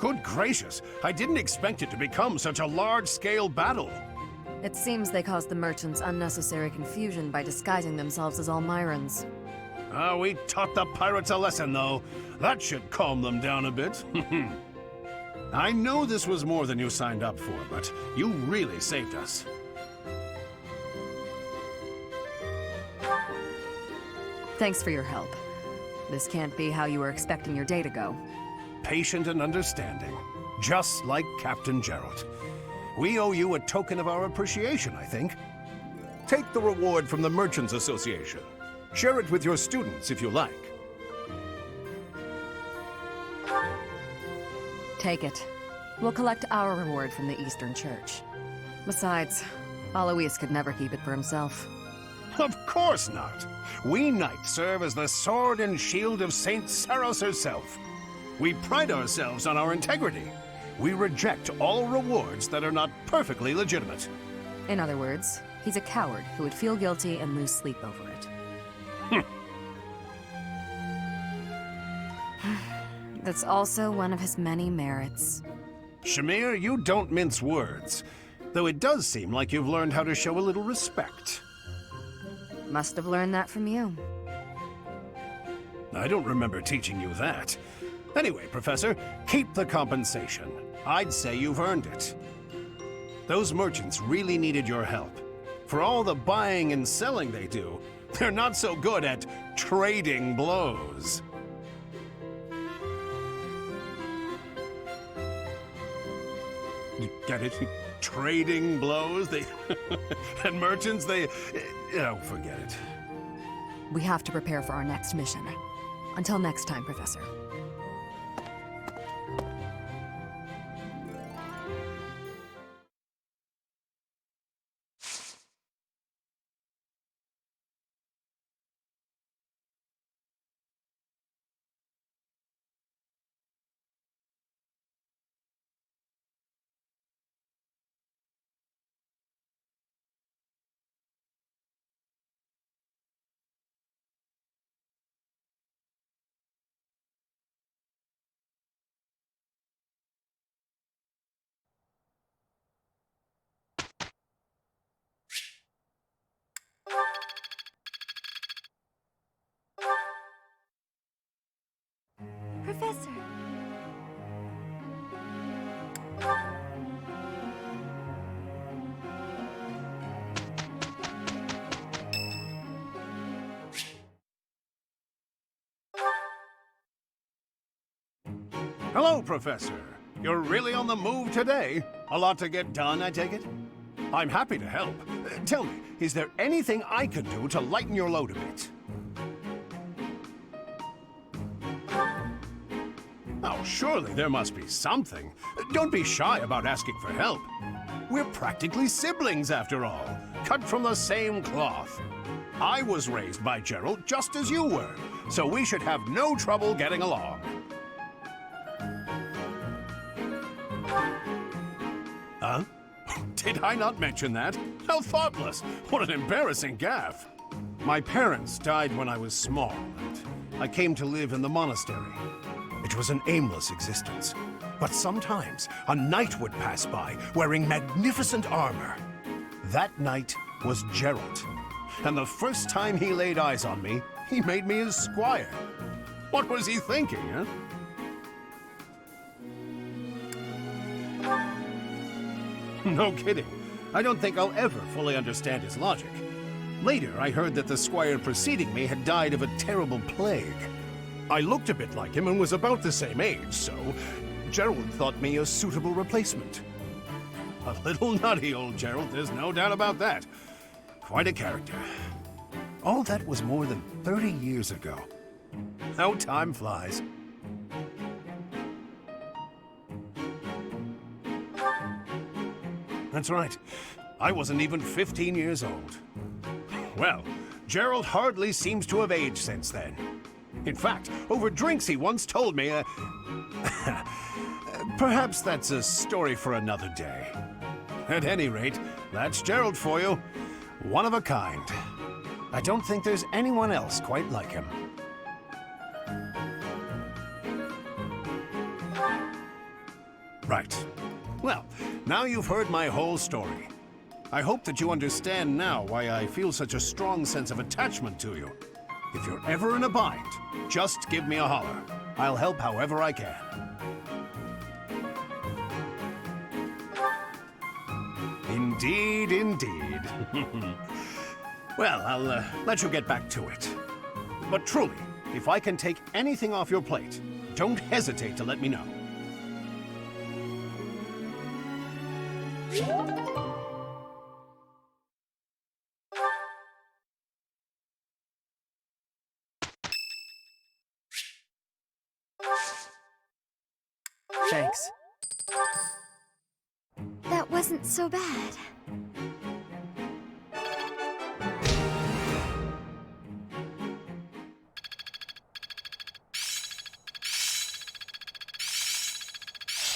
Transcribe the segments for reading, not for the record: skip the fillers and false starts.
Good gracious, I didn't expect it to become such a large-scale battle. It seems they caused the merchants unnecessary confusion by disguising themselves as Almirans. We taught the pirates a lesson, though. That should calm them down a bit. I know this was more than you signed up for, but you really saved us. Thanks for your help. This can't be how you were expecting your day to go. Patient and understanding, just like Captain Gerald. We owe you a token of our appreciation, I think. Take the reward from the Merchants Association. Share it with your students if you like. Take it. We'll collect our reward from the Eastern Church. Besides, Alois could never keep it for himself. Of course not. We knights serve as the sword and shield of Saint Saros herself. We pride ourselves on our integrity. We reject all rewards that are not perfectly legitimate. In other words, he's a coward who would feel guilty and lose sleep over it. That's also one of his many merits. Shamir, you don't mince words. Though it does seem like you've learned how to show a little respect. Must have learned that from you. I don't remember teaching you that. Anyway, Professor, keep the compensation. I'd say you've earned it. Those merchants really needed your help. For all the buying and selling they do, they're not so good at trading blows. You get it? Trading blows? They... and merchants, they... Oh, forget it. We have to prepare for our next mission. Until next time, Professor. Professor. Hello, Professor. You're really on the move today. A lot to get done, I take it? I'm happy to help. Tell me, is there anything I could do to lighten your load a bit? Oh, surely there must be something. Don't be shy about asking for help. We're practically siblings, after all, cut from the same cloth. I was raised by Gerald just as you were, so we should have no trouble getting along. Huh? Did I not mention that? How thoughtless! What an embarrassing gaffe! My parents died when I was small, and I came to live in the monastery. It was an aimless existence. But sometimes a knight would pass by wearing magnificent armor. That knight was Gerald. And the first time he laid eyes on me, he made me his squire. What was he thinking, huh? No kidding. I don't think I'll ever fully understand his logic. Later, I heard that the squire preceding me had died of a terrible plague. I looked a bit like him and was about the same age, so Gerald thought me a suitable replacement. A little nutty, old Gerald, there's no doubt about that. Quite a character. All that was more than 30 years ago. How time flies. That's right. I wasn't even 15 years old. Well, Gerald hardly seems to have aged since then. In fact, over drinks he once told me, perhaps that's a story for another day. At any rate, that's Gerald for you. One of a kind. I don't think there's anyone else quite like him. Right. Well, now you've heard my whole story. I hope that you understand now why I feel such a strong sense of attachment to you. If you're ever in a bind, just give me a holler. I'll help however I can. Indeed, indeed. Well, I'll let you get back to it. But truly, if I can take anything off your plate, don't hesitate to let me know. Thanks. That wasn't so bad.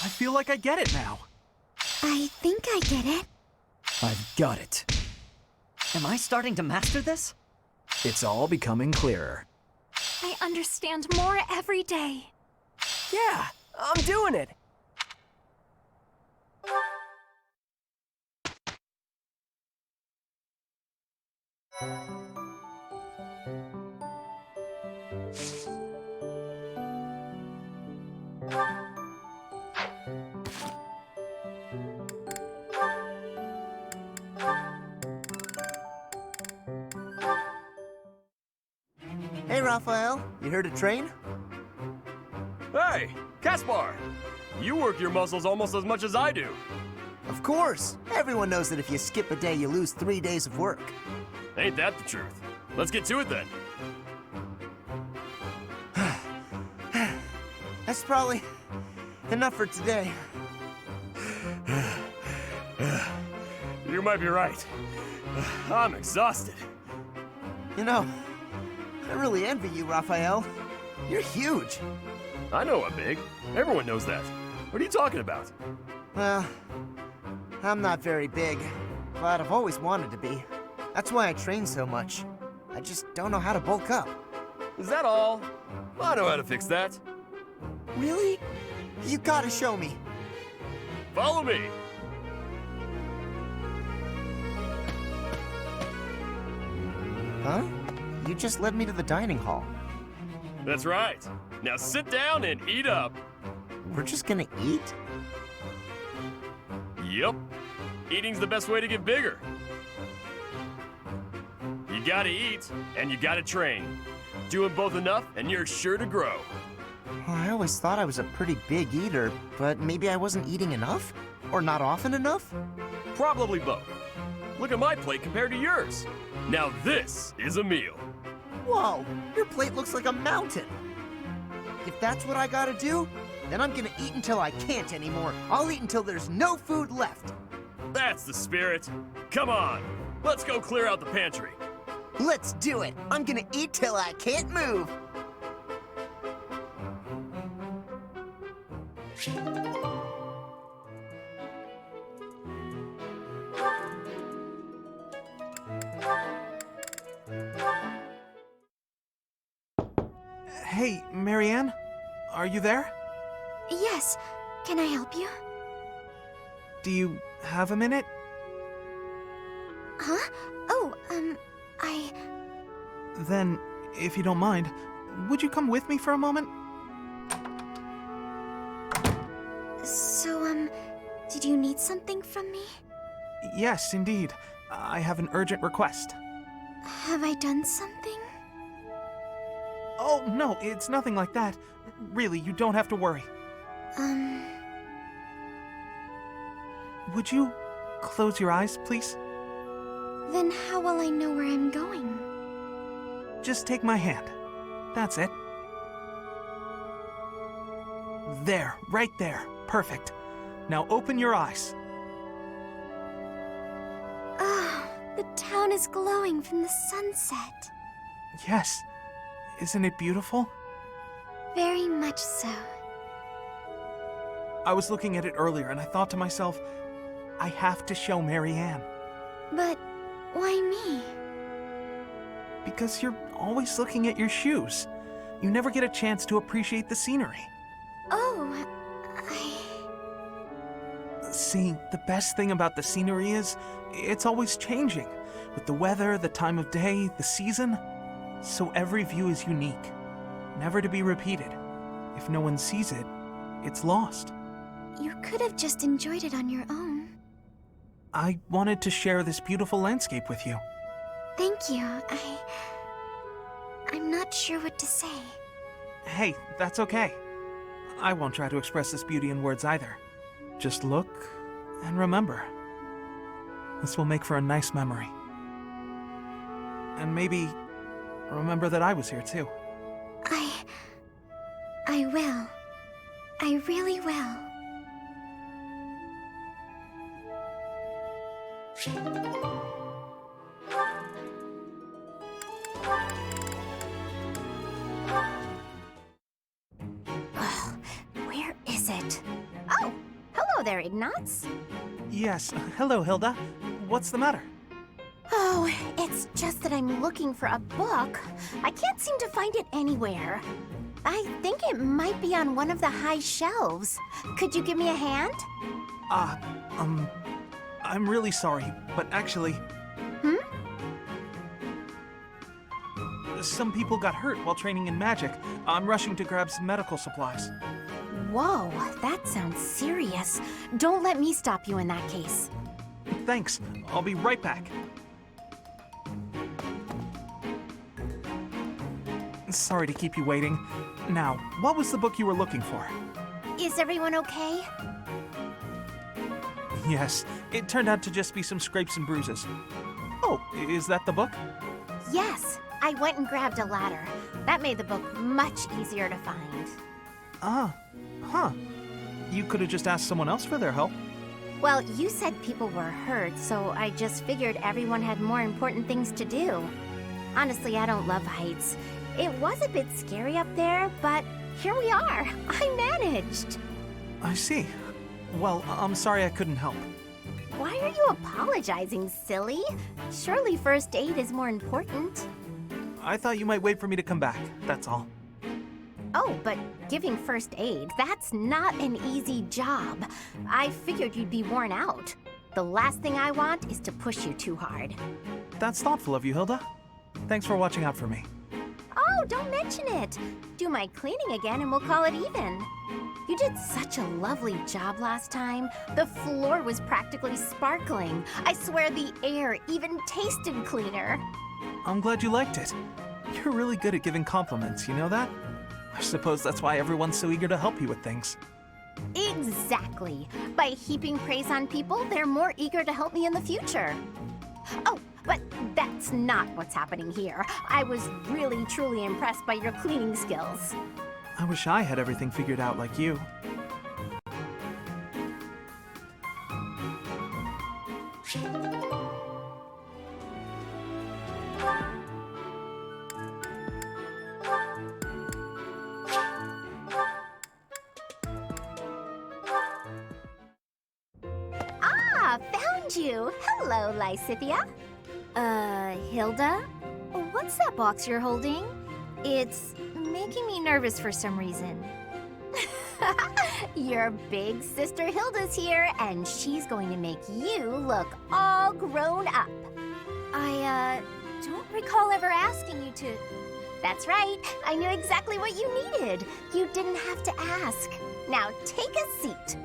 I feel like I get it now. I think I get it. I've got it. Am I starting to master this? It's all becoming clearer. I understand more every day. Yeah, I'm doing it. Hey, Raphael, you heard a train? Hey, Caspar! You work your muscles almost as much as I do. Of course. Everyone knows that if you skip a day, you lose 3 days of work. Ain't that the truth? Let's get to it then. That's probably enough for today. You might be right. I'm exhausted. You know, I really envy you, Raphael. You're huge. I know I'm big. Everyone knows that. What are you talking about? Well, I'm not very big, but I've always wanted to be. That's why I train so much. I just don't know how to bulk up. Is that all? I know how to fix that. Really? You gotta show me. Follow me. Huh? You just led me to the dining hall. That's right. Now sit down and eat up. We're just gonna eat? Yep. Eating's the best way to get bigger. You gotta eat, and you gotta train. Doing both enough, and you're sure to grow. Well, I always thought I was a pretty big eater, but maybe I wasn't eating enough? Or not often enough? Probably both. Look at my plate compared to yours. Now this is a meal. Whoa, your plate looks like a mountain. If that's what I gotta do, then I'm gonna eat until I can't anymore. I'll eat until there's no food left. That's the spirit. Come on, let's go clear out the pantry. Let's do it. I'm gonna eat till I can't move. Hey, Marianne? Are you there? Yes. Can I help you? Do you have a minute? Huh? Oh, Then, if you don't mind, would you come with me for a moment? So, did you need something from me? Yes, indeed. I have an urgent request. Have I done something? Oh, no, it's nothing like that. Really, you don't have to worry. Would you close your eyes, please? Then how will I know where I'm going? Just take my hand. That's it. There, right there. Perfect. Now open your eyes. Oh, the town is glowing from the sunset. Yes. Isn't it beautiful? Very much so. I was looking at it earlier and I thought to myself, I have to show Marianne. But why me? Because you're always looking at your shoes. You never get a chance to appreciate the scenery. Oh, See, the best thing about the scenery is it's always changing, with the weather, the time of day, the season. So every view is unique, never to be repeated. If no one sees it, it's lost. You could have just enjoyed it on your own. I wanted to share this beautiful landscape with you. Thank you. I'm not sure what to say. Hey, that's okay. I won't try to express this beauty in words either. Just look and remember. This will make for a nice memory. And maybe remember that I was here too. I will. I really will. Where is it? Oh, hello there, Ignatz. Yes, hello, Hilda. What's the matter? Oh, it's just that I'm looking for a book. I can't seem to find it anywhere. I think it might be on one of the high shelves. Could you give me a hand? I'm really sorry, but actually... Some people got hurt while training in magic. I'm rushing to grab some medical supplies. Whoa, that sounds serious. Don't let me stop you in that case. Thanks. I'll be right back. Sorry to keep you waiting. Now, what was the book you were looking for? Is everyone okay? Yes, it turned out to just be some scrapes and bruises. Oh, is that the book? Yes, I went and grabbed a ladder. That made the book much easier to find. Huh. You could have just asked someone else for their help. Well, you said people were hurt, so I just figured everyone had more important things to do. Honestly, I don't love heights. It was a bit scary up there, but here we are. I managed. I see. Well, I'm sorry I couldn't help. Why are you apologizing, silly? Surely first aid is more important. I thought you might wait for me to come back, that's all. Oh, but giving first aid, that's not an easy job. I figured you'd be worn out. The last thing I want is to push you too hard. That's thoughtful of you, Hilda. Thanks for watching out for me. Oh, don't mention it. Do my cleaning again and we'll call it even. You did such a lovely job last time. The floor was practically sparkling. I swear the air even tasted cleaner. I'm glad you liked it. You're really good at giving compliments, you know that? I suppose that's why everyone's so eager to help you with things. Exactly. By heaping praise on people, they're more eager to help me in the future. Oh, but that's not what's happening here. I was really, truly impressed by your cleaning skills. I wish I had everything figured out like you. Ah, found you. Hello, Lysithia. Hilda? What's that box you're holding? It's making me nervous for some reason. Your big sister Hilda's here, and she's going to make you look all grown up. I don't recall ever asking you to. That's right. I knew exactly what you needed. You didn't have to ask. Now take a seat.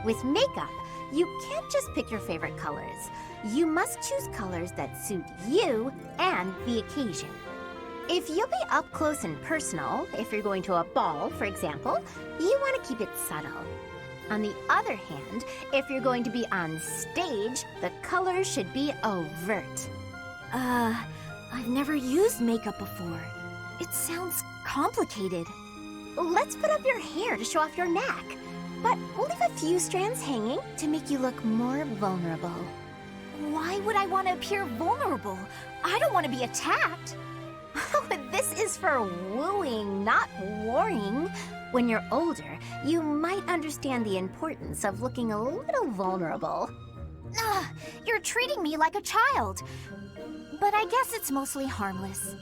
With makeup, you can't just pick your favorite colors. You must choose colors that suit you and the occasion. If you'll be up close and personal, if you're going to a ball, for example, you want to keep it subtle. On the other hand, if you're going to be on stage, the colors should be overt. I've never used makeup before. It sounds complicated. Let's put up your hair to show off your neck. But we'll leave a few strands hanging to make you look more vulnerable. Why would I want to appear vulnerable? I don't want to be attacked. This is for wooing, not warring. When you're older, you might understand the importance of looking a little vulnerable. You're treating me like a child. But I guess it's mostly harmless.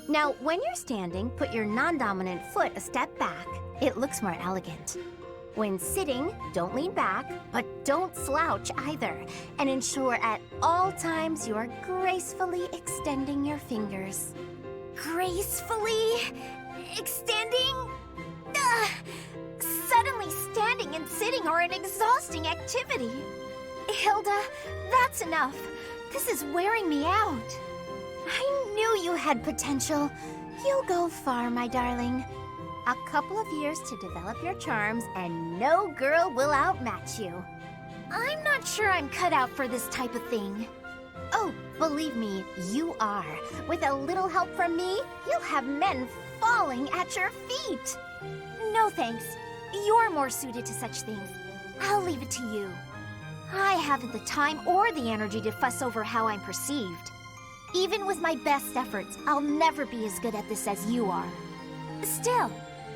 Now, when you're standing, put your non-dominant foot a step back. It looks more elegant. When sitting, don't lean back, but don't slouch either. And ensure at all times you are gracefully extending your fingers. Gracefully extending? Ugh. Suddenly standing and sitting are an exhausting activity. Hilda, that's enough. This is wearing me out. I knew you had potential. You'll go far, my darling. A couple of years to develop your charms, and no girl will outmatch you. I'm not sure I'm cut out for this type of thing. Oh, believe me, you are. With a little help from me, you'll have men falling at your feet. No thanks. You're more suited to such things. I'll leave it to you. I haven't the time or the energy to fuss over how I'm perceived. Even with my best efforts, I'll never be as good at this as you are. Still,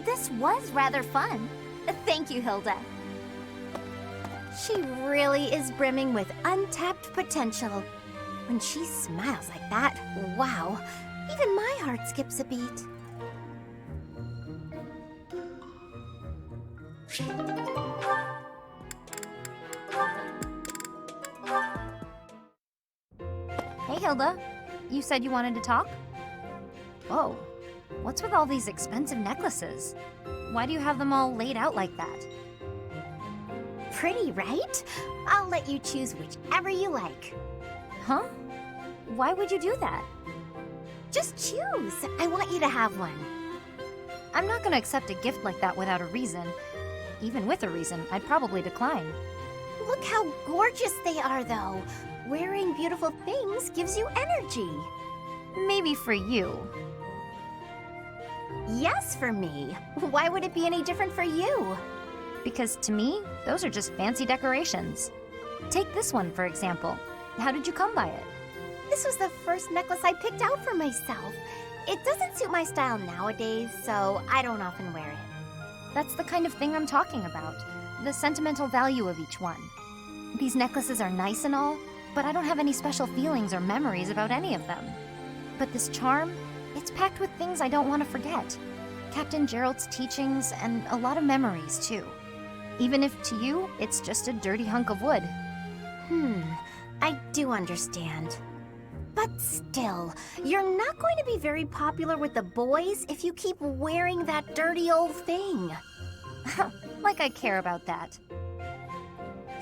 this was rather fun. Thank you, Hilda. She really is brimming with untapped potential. When she smiles like that, wow, even my heart skips a beat. Hey, Hilda. You said you wanted to talk? Whoa. What's with all these expensive necklaces? Why do you have them all laid out like that? Pretty, right? I'll let you choose whichever you like. Huh? Why would you do that? Just choose. I want you to have one. I'm not gonna accept a gift like that without a reason. Even with a reason, I'd probably decline. Look how gorgeous they are, though. Wearing beautiful things gives you energy. Maybe for you. Yes, for me. Why would it be any different for you? Because to me, those are just fancy decorations. Take this one, for example. How did you come by it? This was the first necklace I picked out for myself. It doesn't suit my style nowadays, so I don't often wear it. That's the kind of thing I'm talking about. The sentimental value of each one. These necklaces are nice and all, but I don't have any special feelings or memories about any of them. But this charm, it's packed with things I don't want to forget. Captain Gerald's teachings and a lot of memories, too. Even if to you, it's just a dirty hunk of wood. I do understand. But still, you're not going to be very popular with the boys if you keep wearing that dirty old thing. Like I care about that.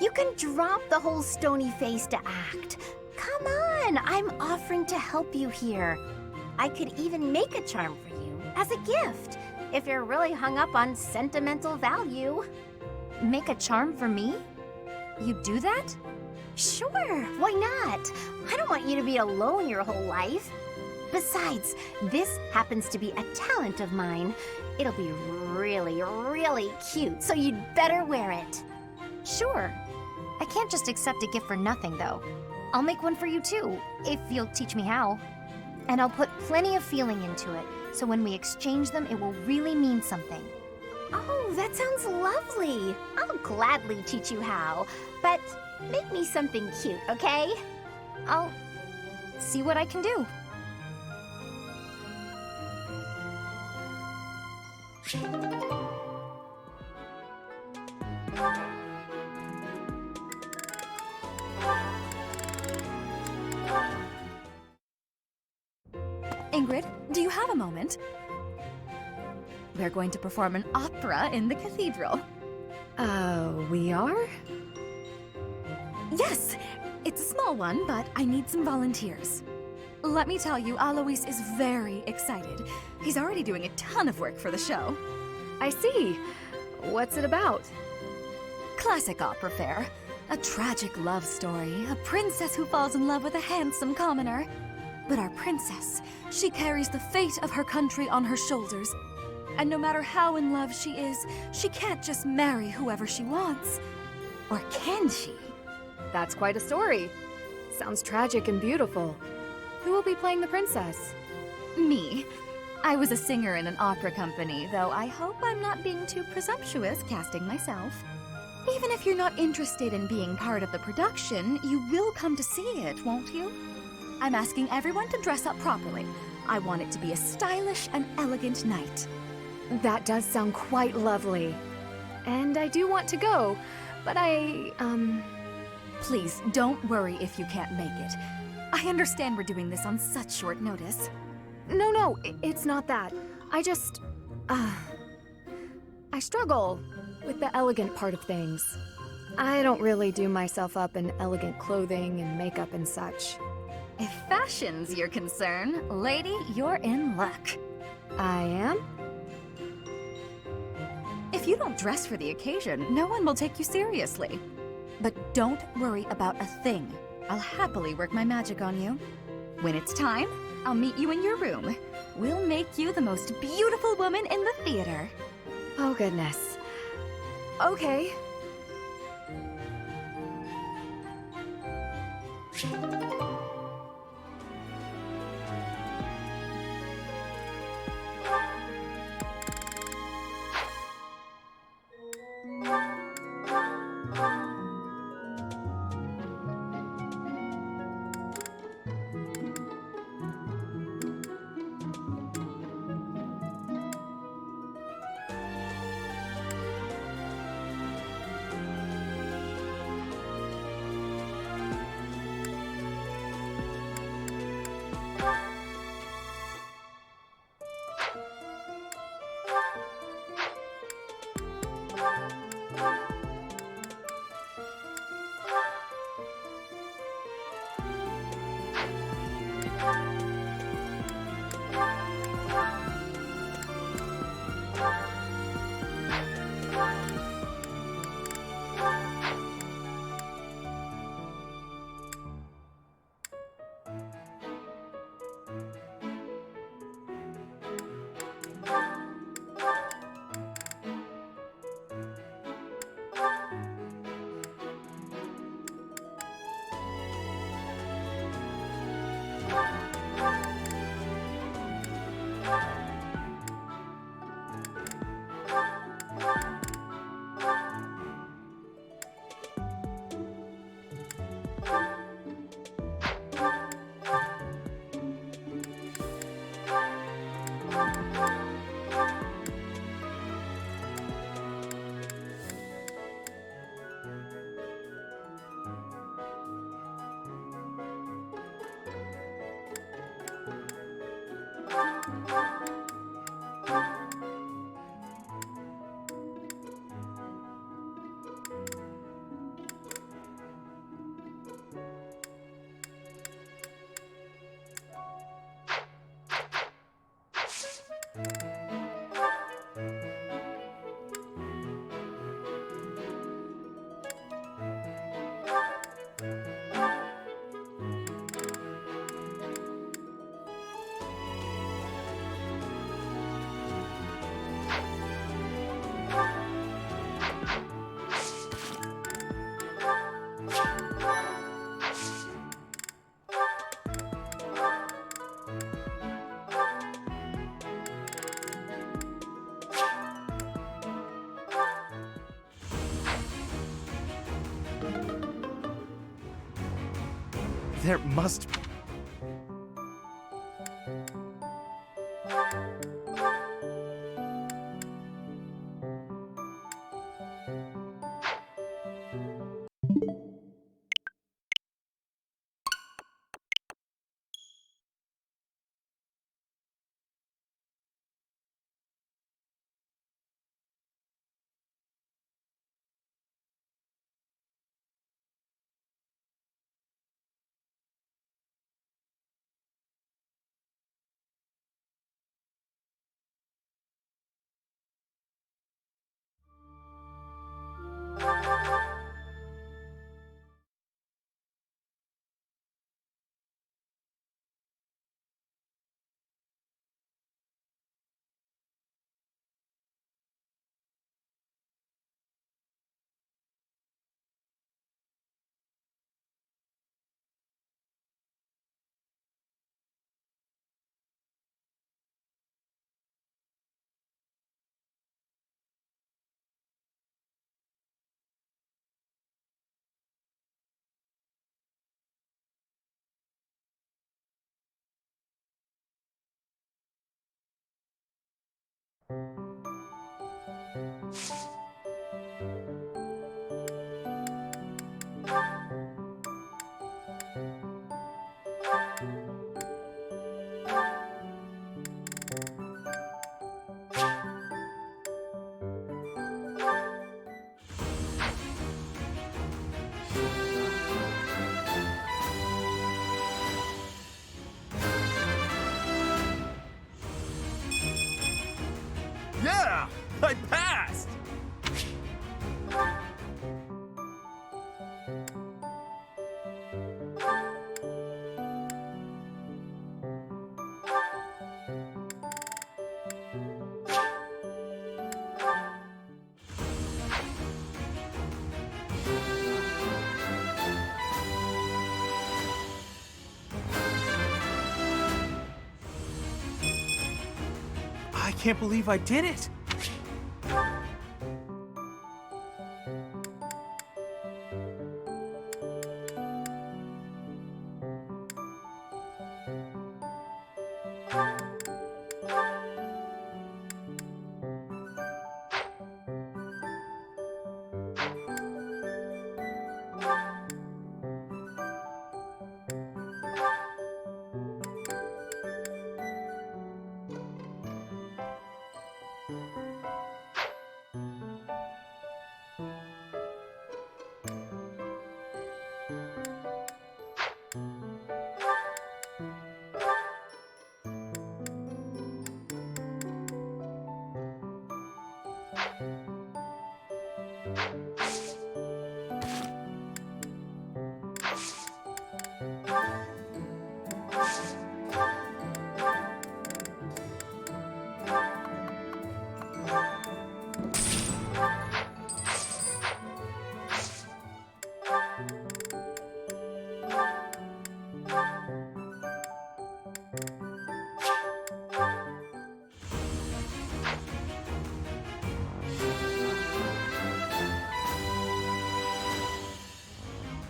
You can drop the whole stony-faced act. Come on, I'm offering to help you here. I could even make a charm for you as a gift, if you're really hung up on sentimental value. Make a charm for me? You do that? Sure, why not? I don't want you to be alone your whole life. Besides, this happens to be a talent of mine. It'll be really, really cute, so you'd better wear it. Sure. I can't just accept a gift for nothing, though. I'll make one for you, too, if you'll teach me how. And I'll put plenty of feeling into it, so when we exchange them, it will really mean something. Oh, that sounds lovely. I'll gladly teach you how, but make me something cute, okay? I'll see what I can do. Ingrid, do you have a moment? We're going to perform an opera in the cathedral. We are? Yes! It's a small one, but I need some volunteers. Let me tell you, Alois is very excited. He's already doing a ton of work for the show. I see. What's it about? Classic opera fare. A tragic love story. A princess who falls in love with a handsome commoner. But our princess, she carries the fate of her country on her shoulders. And no matter how in love she is, she can't just marry whoever she wants. Or can she? That's quite a story. Sounds tragic and beautiful. Who will be playing the princess? Me. I was a singer in an opera company, though I hope I'm not being too presumptuous casting myself. Even if you're not interested in being part of the production, you will come to see it, won't you? I'm asking everyone to dress up properly. I want it to be a stylish and elegant night. That does sound quite lovely. And I do want to go, but Please, don't worry if you can't make it. I understand we're doing this on such short notice. No, it's not that. I just... I struggle with the elegant part of things. I don't really do myself up in elegant clothing and makeup and such. If fashion's your concern, lady, you're in luck. I am? If you don't dress for the occasion, no one will take you seriously. But don't worry about a thing. I'll happily work my magic on you. When it's time, I'll meet you in your room. We'll make you the most beautiful woman in the theater. Oh, goodness. Okay. There must... can't believe I did it!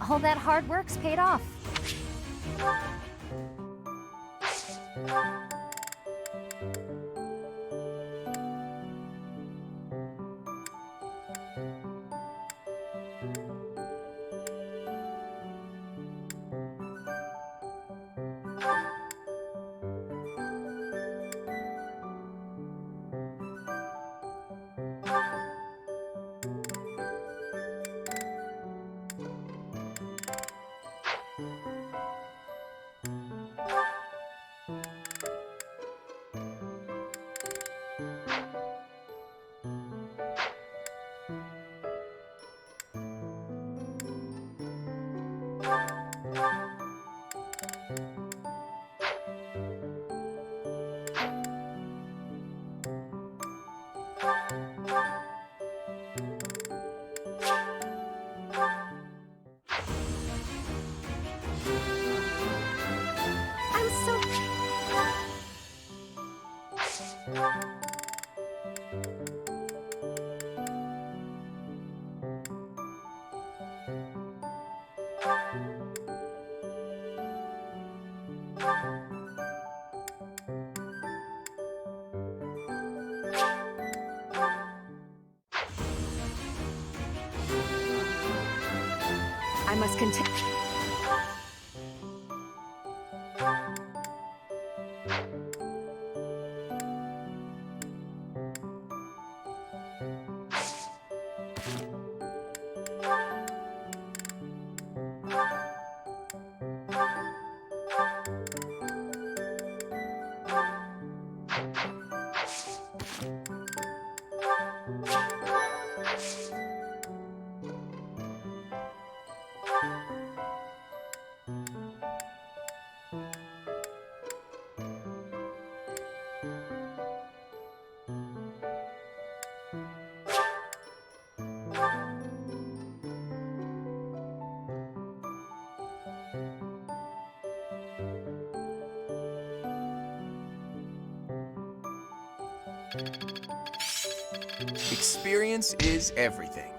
All that hard work's paid off. I'm so... I must continue. Experience is everything.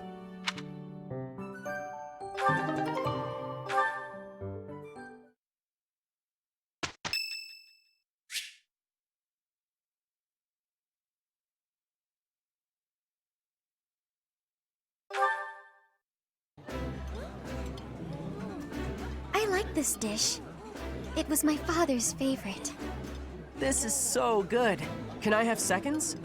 I like this dish. It was my father's favorite. This is so good. Can I have seconds?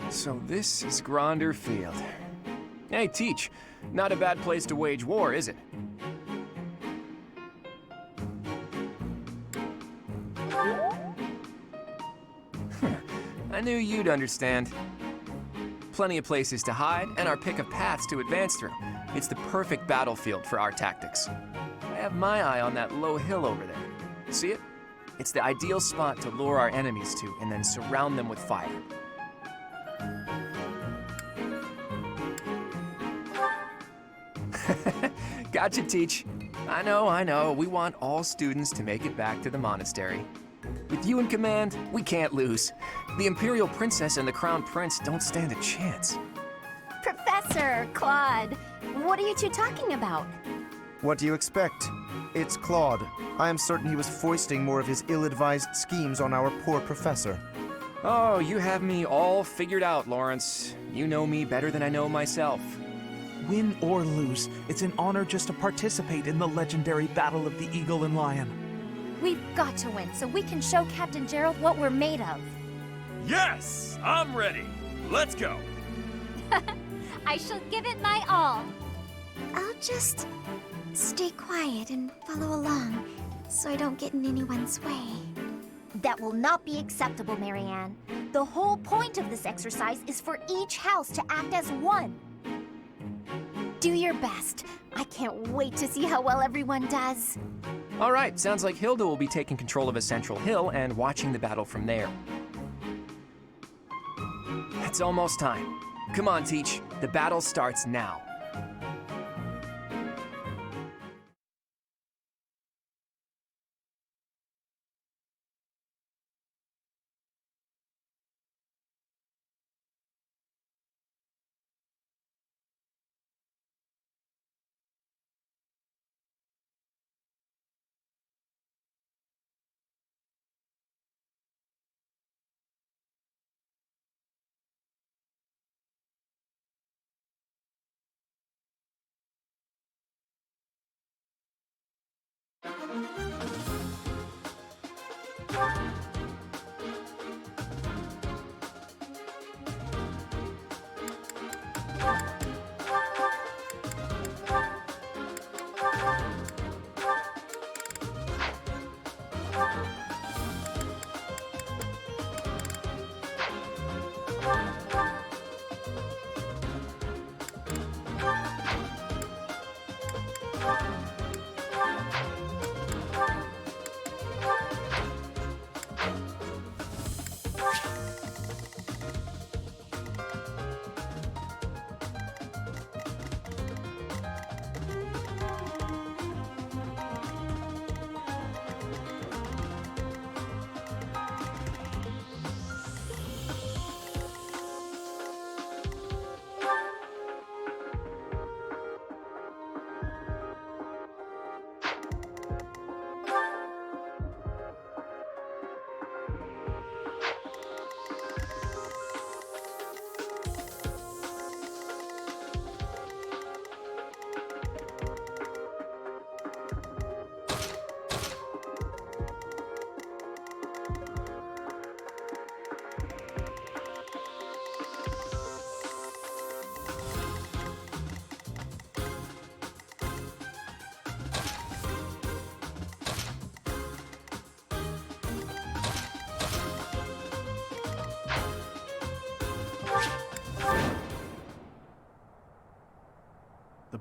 So this is Gronder Field. Hey, Teach. Not a bad place to wage war, is it? I knew you'd understand. Plenty of places to hide, and our pick of paths to advance through. It's the perfect battlefield for our tactics. I have my eye on that low hill over there. See it? It's the ideal spot to lure our enemies to, and then surround them with fire. Gotcha, Teach. I know. We want all students to make it back to the monastery. With you in command, we can't lose. The Imperial Princess and the Crown Prince don't stand a chance. Professor, Claude, what are you two talking about? What do you expect? It's Claude. I am certain he was foisting more of his ill-advised schemes on our poor professor. Oh, you have me all figured out, Lawrence. You know me better than I know myself. Win or lose, it's an honor just to participate in the legendary Battle of the Eagle and Lion. We've got to win so we can show Captain Gerald what we're made of. Yes! I'm ready. Let's go. I shall give it my all. I'll just stay quiet and follow along so I don't get in anyone's way. That will not be acceptable, Marianne. The whole point of this exercise is for each house to act as one. Do your best. I can't wait to see how well everyone does. All right, sounds like Hilda will be taking control of a central hill and watching the battle from there. It's almost time. Come on, Teach. The battle starts now.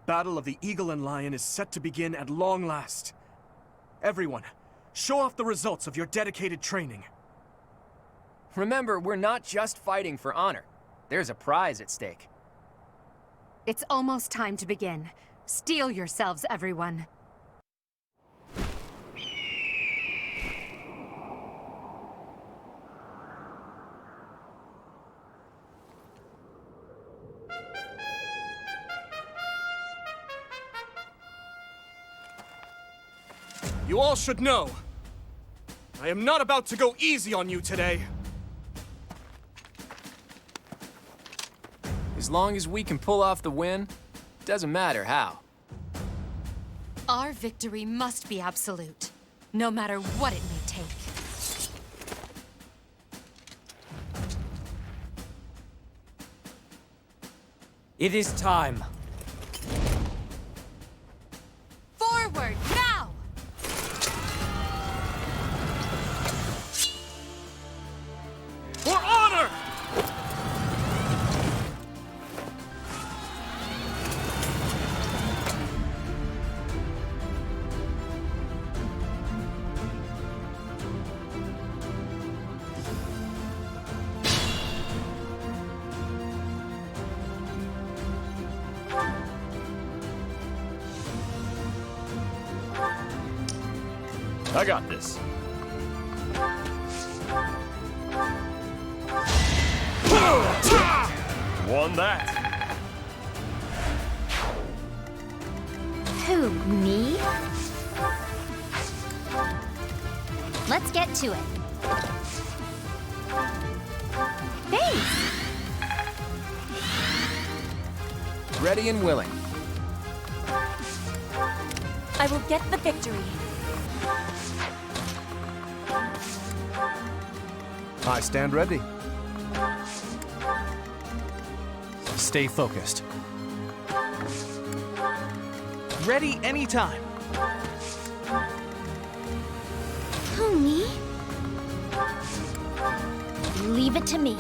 battle of the Eagle and Lion is set to begin at long last. Everyone, show off the results of your dedicated training. Remember, we're not just fighting for honor. There's a prize at stake. It's almost time to begin. Steel yourselves, everyone. You all should know, I am not about to go easy on you today. As long as we can pull off the win, doesn't matter how. Our victory must be absolute, no matter what it may take. It is time. Forward, now! For honor! I got this. Won that. Who, me? Let's get to it. Thanks! Ready and willing. I will get the victory. I stand ready. Stay focused. Ready anytime. Who, me? Leave it to me.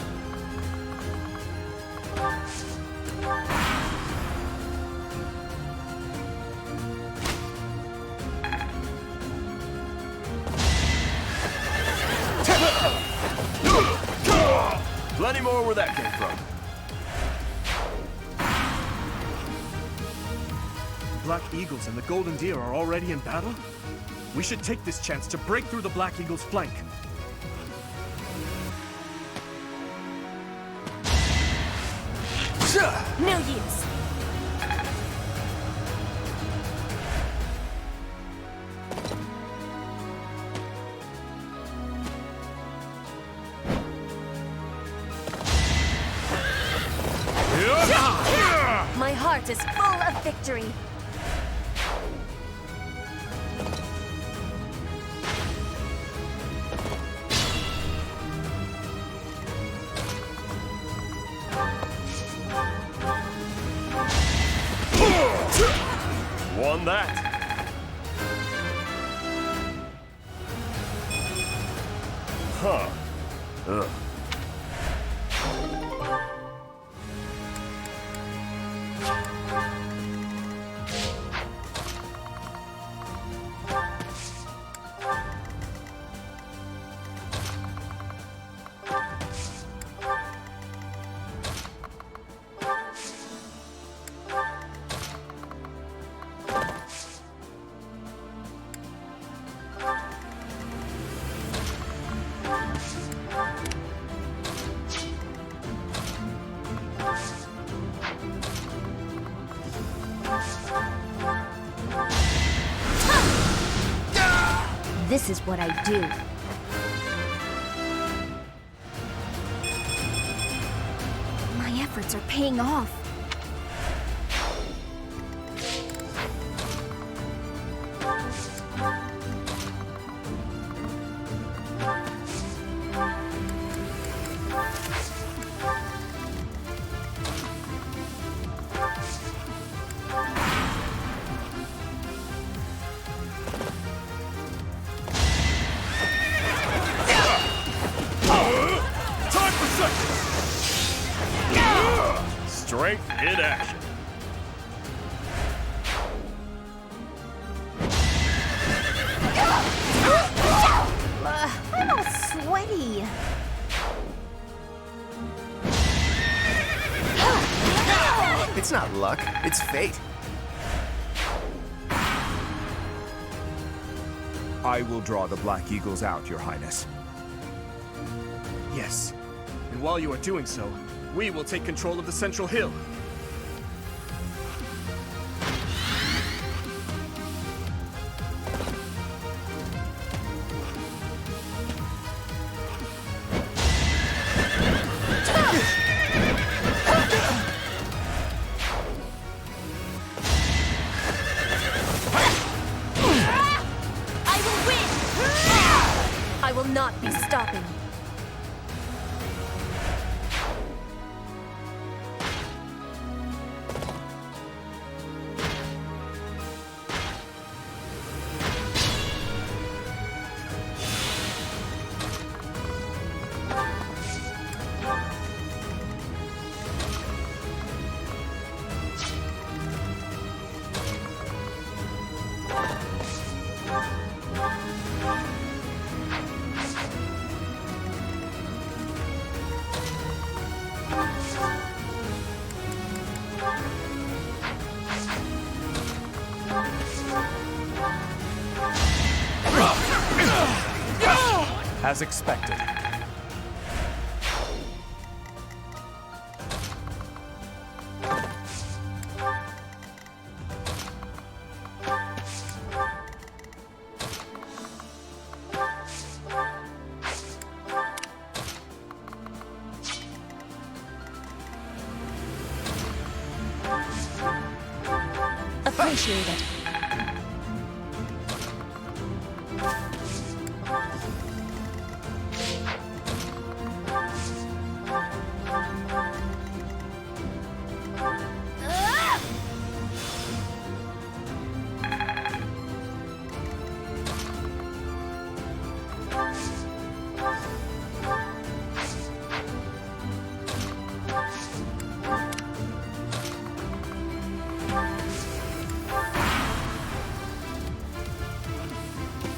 Plenty more where that came from. The Black Eagles and the Golden Deer are already in battle? We should take this chance to break through the Black Eagle's flank. No use. My heart is full of victory. Won that. Huh. Ugh. This is what I do. My efforts are paying off. Strength in action. luck. It's fate. I will draw the Black Eagles out, Your Highness. Yes. And while you are doing so, we will take control of the Central Hill. I will not be stopping. As expected. Appreciate it.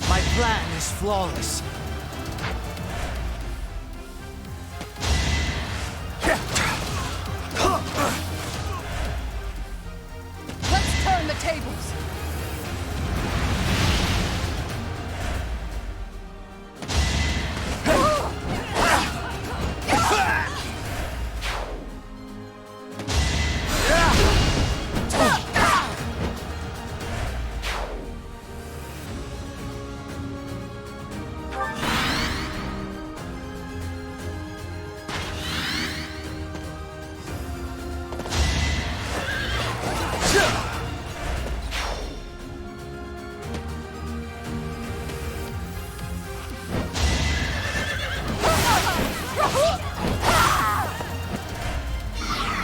My plan is flawless. Let's turn the tables.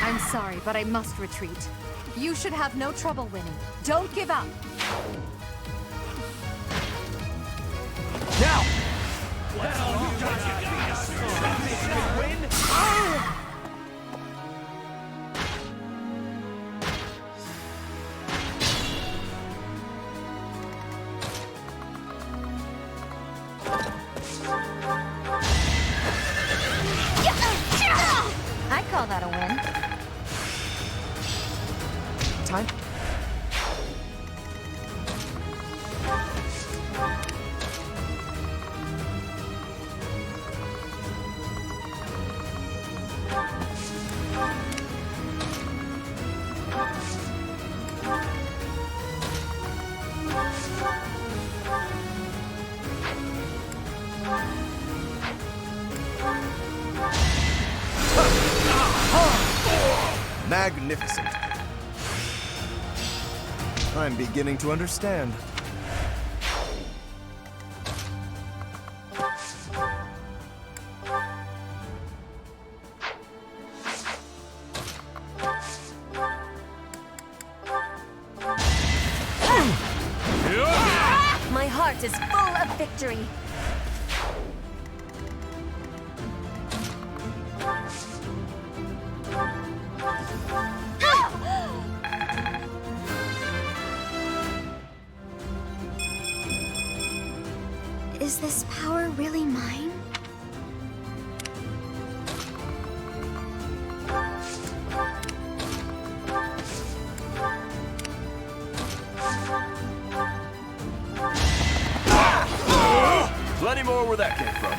I'm sorry, but I must retreat. You should have no trouble winning. Don't give up. Now! I call that a win. Time? Magnificent. I'm beginning to understand. My heart is full of victory. Is this power really mine? Plenty more where that came from.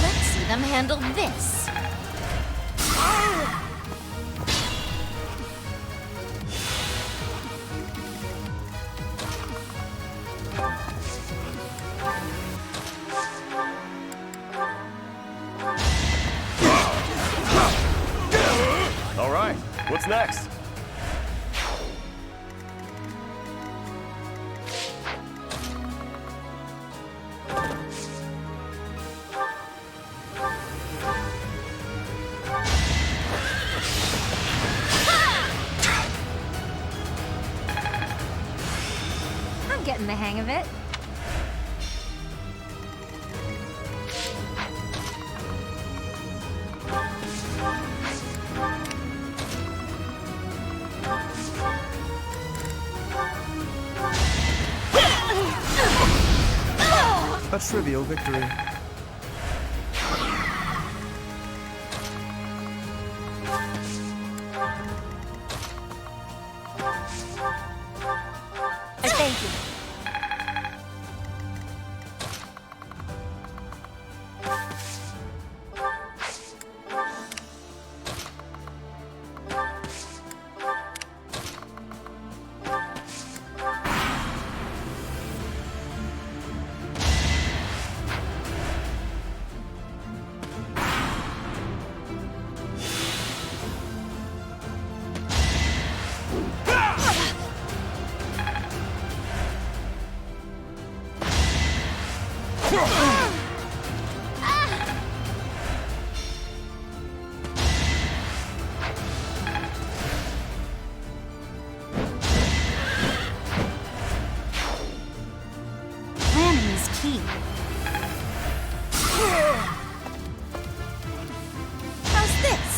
Let's see them handle this. All right, what's next? I'm getting the hang of it. A trivial victory. Thank you. Planning is key. How's this?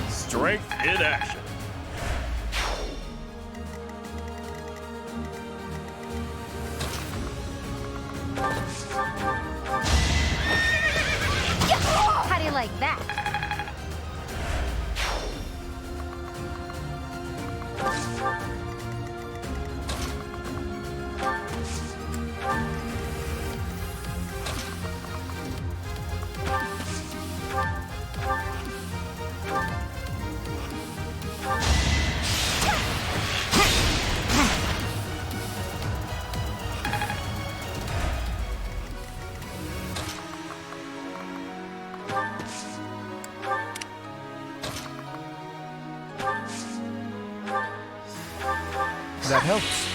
Strength in action. How do you like that? That helps.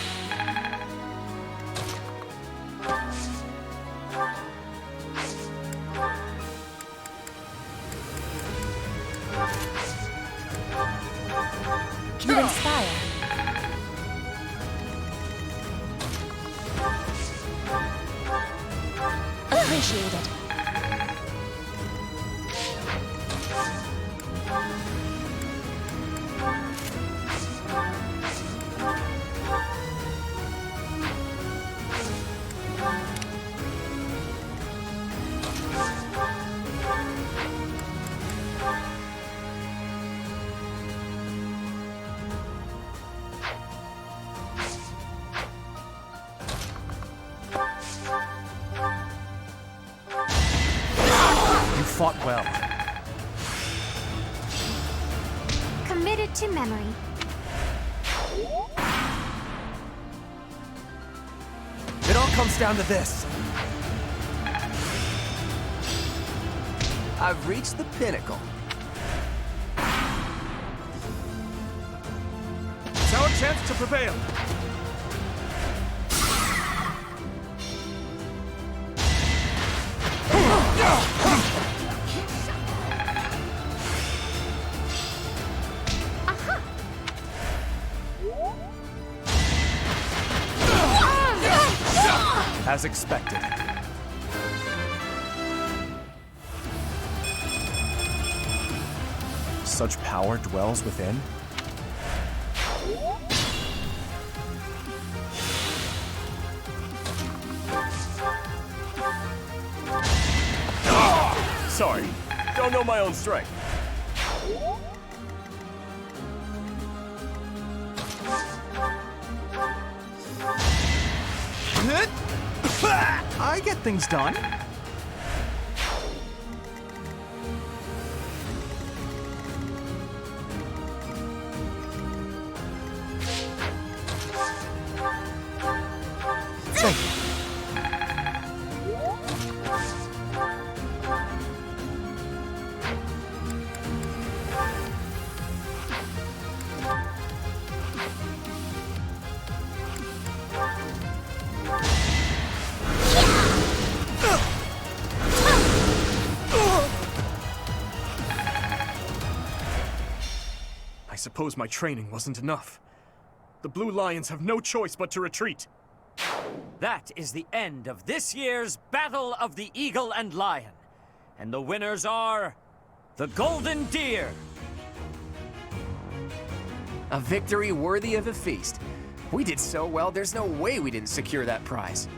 You inspire. Appreciate it. fought well. Committed to memory. It all comes down to this. I've reached the pinnacle. It's our chance to prevail. As expected. Such power dwells within? Sorry, don't know my own strength. I get things done. I suppose my training wasn't enough. The Blue Lions have no choice but to retreat. That is the end of this year's Battle of the Eagle and Lion. And the winners are the Golden Deer. A victory worthy of a feast. We did so well, there's no way we didn't secure that prize.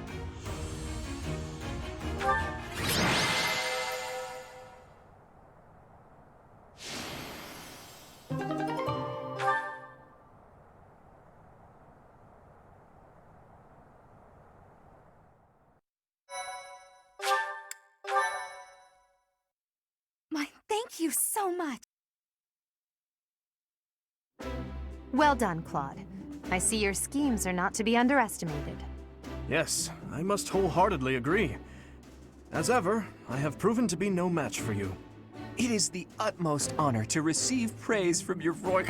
Thank you so much. Well done, Claude. I see your schemes are not to be underestimated. Yes, I must wholeheartedly agree. As ever, I have proven to be no match for you. It is the utmost honor to receive praise from your royal...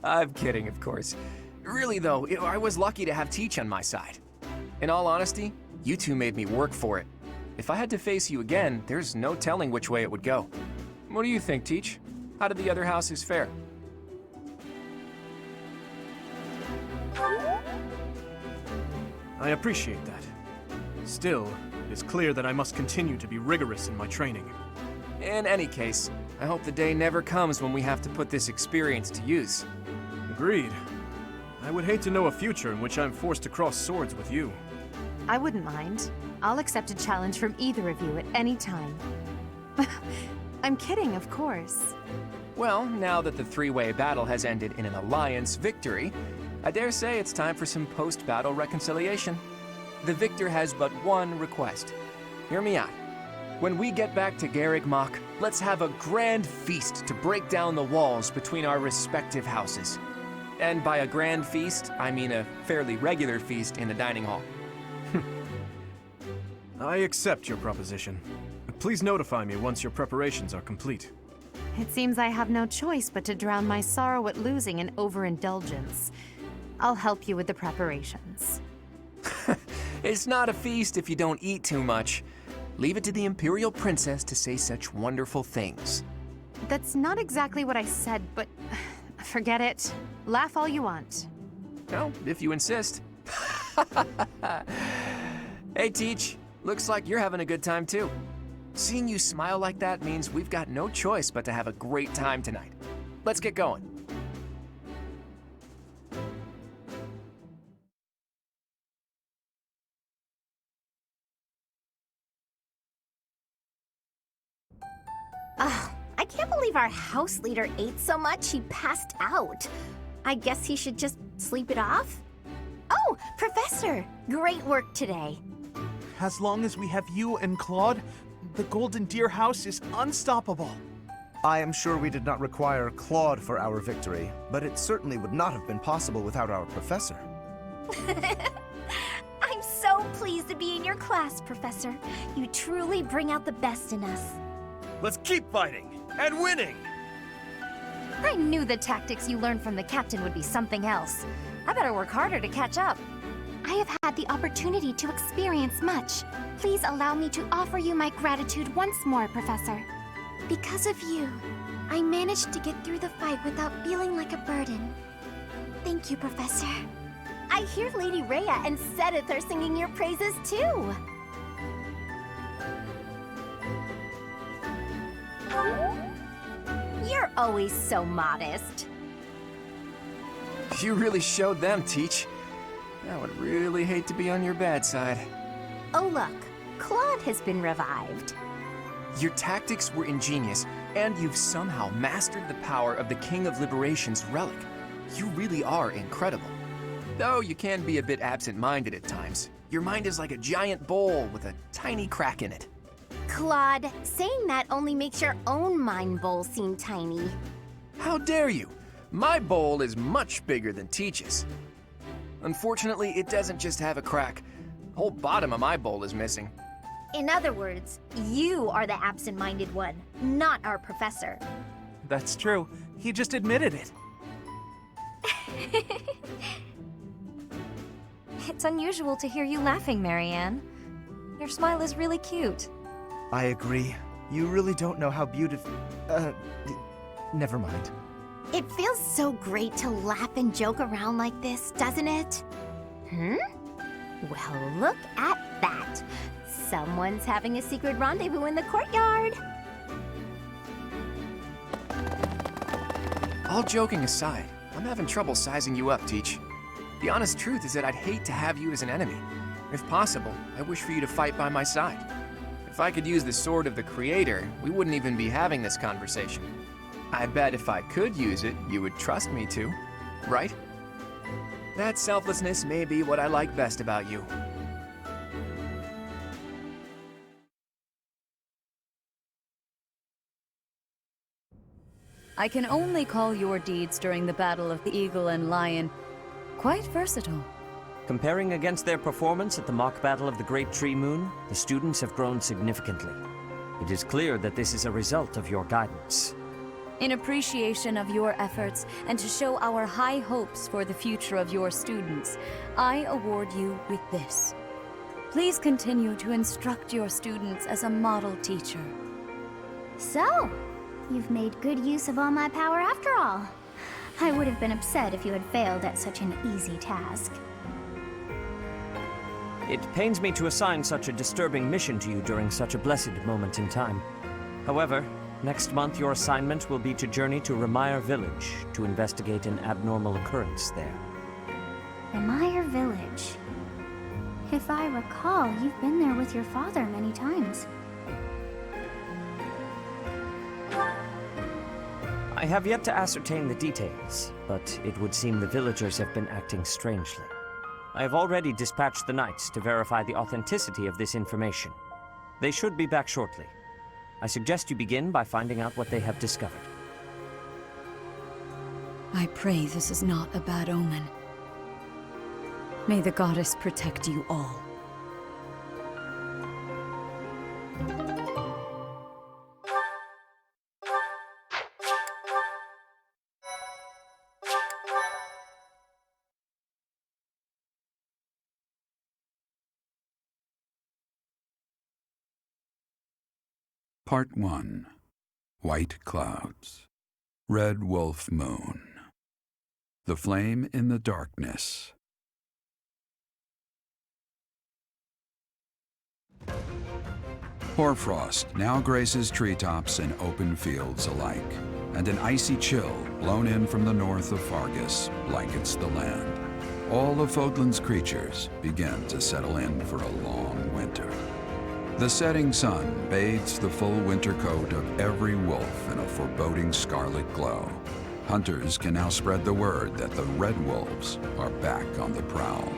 I'm kidding, of course. Really, though, I was lucky to have Teach on my side. In all honesty, you two made me work for it. If I had to face you again, there's no telling which way it would go. What do you think, Teach? How did the other houses fare? I appreciate that. Still, it is clear that I must continue to be rigorous in my training. In any case, I hope the day never comes when we have to put this experience to use. Agreed. I would hate to know a future in which I'm forced to cross swords with you. I wouldn't mind. I'll accept a challenge from either of you at any time. I'm kidding, of course. Well, now that the three-way battle has ended in an alliance victory, I dare say it's time for some post-battle reconciliation. The victor has but one request. Hear me out. When we get back to Garreg Mach, let's have a grand feast to break down the walls between our respective houses. And by a grand feast, I mean a fairly regular feast in the dining hall. I accept your proposition. Please notify me once your preparations are complete. It seems I have no choice but to drown my sorrow at losing in overindulgence. I'll help you with the preparations. It's not a feast if you don't eat too much. Leave it to the Imperial Princess to say such wonderful things. That's not exactly what I said, but forget it. Laugh all you want. No, if you insist. Hey, Teach. Looks like you're having a good time, too. Seeing you smile like that means we've got no choice but to have a great time tonight. Let's get going. I can't believe our house leader ate so much he passed out. I guess he should just sleep it off? Oh, Professor! Great work today. As long as we have you and Claude, The Golden Deer House is unstoppable. I am sure we did not require Claude for our victory, but it certainly would not have been possible without our professor. I'm so pleased to be in your class, Professor. You truly bring out the best in us. Let's keep fighting and winning! I knew the tactics you learned from the captain would be something else. I better work harder to catch up. I have had the opportunity to experience much. Please allow me to offer you my gratitude once more, Professor. Because of you, I managed to get through the fight without feeling like a burden. Thank you, Professor. I hear Lady Rhea and Sedith are singing your praises too. You're always so modest. You really showed them, Teach. I would really hate to be on your bad side. Oh look, Claude has been revived. Your tactics were ingenious, and you've somehow mastered the power of the King of Liberation's relic. You really are incredible. Though you can be a bit absent-minded at times. Your mind is like a giant bowl with a tiny crack in it. Claude, saying that only makes your own mind bowl seem tiny. How dare you? My bowl is much bigger than Teach's. Unfortunately, it doesn't just have a crack. The whole bottom of my bowl is missing. In other words, you are the absent-minded one, not our professor. That's true. He just admitted it. It's unusual to hear you laughing, Marianne. Your smile is really cute. I agree. You really don't know how beautiful... never mind. It feels so great to laugh and joke around like this, doesn't it? Well, look at that. Someone's having a secret rendezvous in the courtyard. All joking aside, I'm having trouble sizing you up, Teach. The honest truth is that I'd hate to have you as an enemy. If possible, I wish for you to fight by my side. If I could use the sword of the Creator, we wouldn't even be having this conversation. I bet if I could use it, you would trust me to, right? That selflessness may be what I like best about you. I can only call your deeds during the Battle of the Eagle and Lion quite versatile. Comparing against their performance at the mock battle of the Great Tree Moon, the students have grown significantly. It is clear that this is a result of your guidance. In appreciation of your efforts and to show our high hopes for the future of your students, I award you with this. Please continue to instruct your students as a model teacher. So, you've made good use of all my power after all. I would have been upset if you had failed at such an easy task. It pains me to assign such a disturbing mission to you during such a blessed moment in time. However, next month your assignment will be to journey to Remire Village to investigate an abnormal occurrence there. Remire Village. If I recall, you've been there with your father many times. I have yet to ascertain the details, but it would seem the villagers have been acting strangely. I have already dispatched the knights to verify the authenticity of this information. They should be back shortly. I suggest you begin by finding out what they have discovered. I pray this is not a bad omen. May the goddess protect you all. Part 1. White Clouds. Red Wolf Moon. The Flame in the Darkness. Hoarfrost now graces treetops and open fields alike, and an icy chill blown in from the north of Fargus blankets the land. All of Fodlan's creatures begin to settle in for a long winter. The setting sun bathes the full winter coat of every wolf in a foreboding scarlet glow. Hunters can now spread the word that the red wolves are back on the prowl.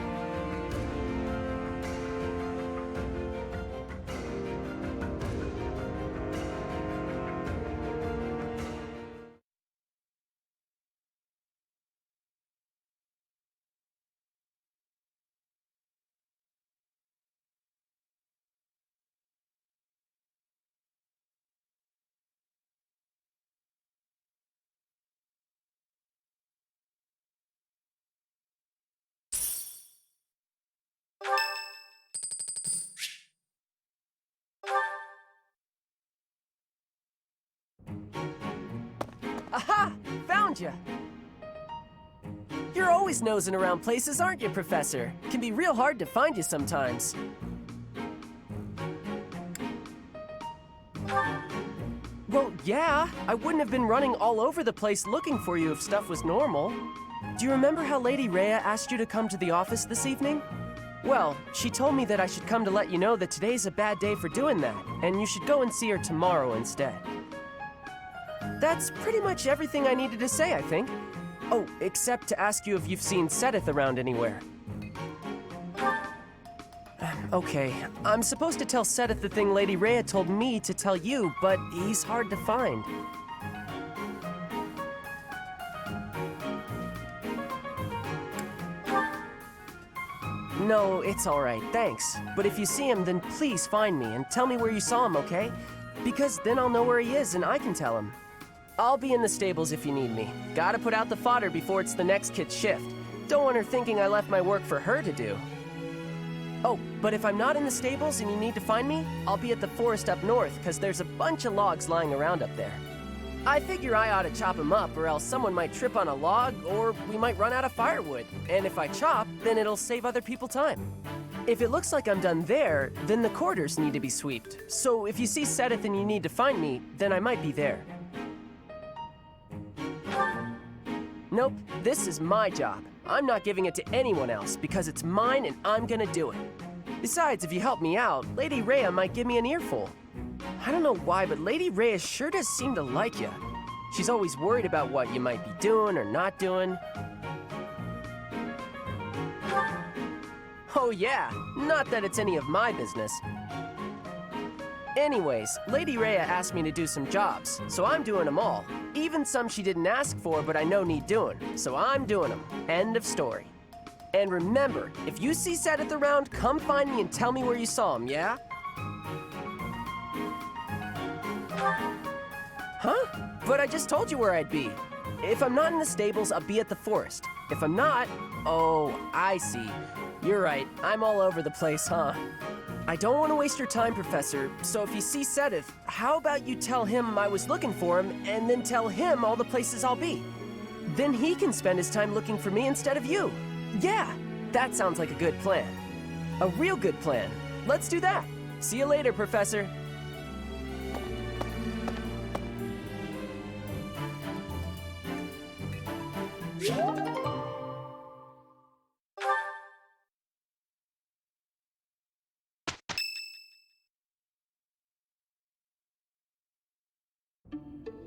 Aha! Found ya! You're always nosing around places, aren't you, Professor? Can be real hard to find you sometimes. Well, yeah, I wouldn't have been running all over the place looking for you if stuff was normal. Do you remember how Lady Rhea asked you to come to the office this evening? Well, she told me that I should come to let you know that today's a bad day for doing that, and you should go and see her tomorrow instead. That's pretty much everything I needed to say, I think. Oh, except to ask you if you've seen Sedith around anywhere. Okay, I'm supposed to tell Sedith the thing Lady Rhea told me to tell you, but he's hard to find. No, it's alright, thanks. But if you see him, then please find me and tell me where you saw him, okay? Because then I'll know where he is and I can tell him. I'll be in the stables if you need me. Gotta put out the fodder before it's the next kid's shift. Don't want her thinking I left my work for her to do. Oh, but if I'm not in the stables and you need to find me, I'll be at the forest up north, because there's a bunch of logs lying around up there. I figure I ought to chop them up, or else someone might trip on a log, or we might run out of firewood. And if I chop, then it'll save other people time. If it looks like I'm done there, then the quarters need to be swept. So if you see Sedith and you need to find me, then I might be there. Nope, this is my job. I'm not giving it to anyone else because it's mine and I'm gonna do it. Besides, if you help me out, Lady Rhea might give me an earful. I don't know why, but Lady Rhea sure does seem to like you. She's always worried about what you might be doing or not doing. Oh yeah, not that it's any of my business. Anyways, Lady Rhea asked me to do some jobs, so I'm doing them all. Even some she didn't ask for, but I know need doing, so I'm doing them. End of story. And remember, if you see Sedith around, come find me and tell me where you saw him, yeah? Huh? But I just told you where I'd be. If I'm not in the stables, I'll be at the forest. If I'm not, oh, I see. You're right, I'm all over the place, huh? I don't want to waste your time, Professor, so if you see Sedith, how about you tell him I was looking for him, and then tell him all the places I'll be? Then he can spend his time looking for me instead of you. Yeah, that sounds like a good plan. A real good plan. Let's do that. See you later, Professor.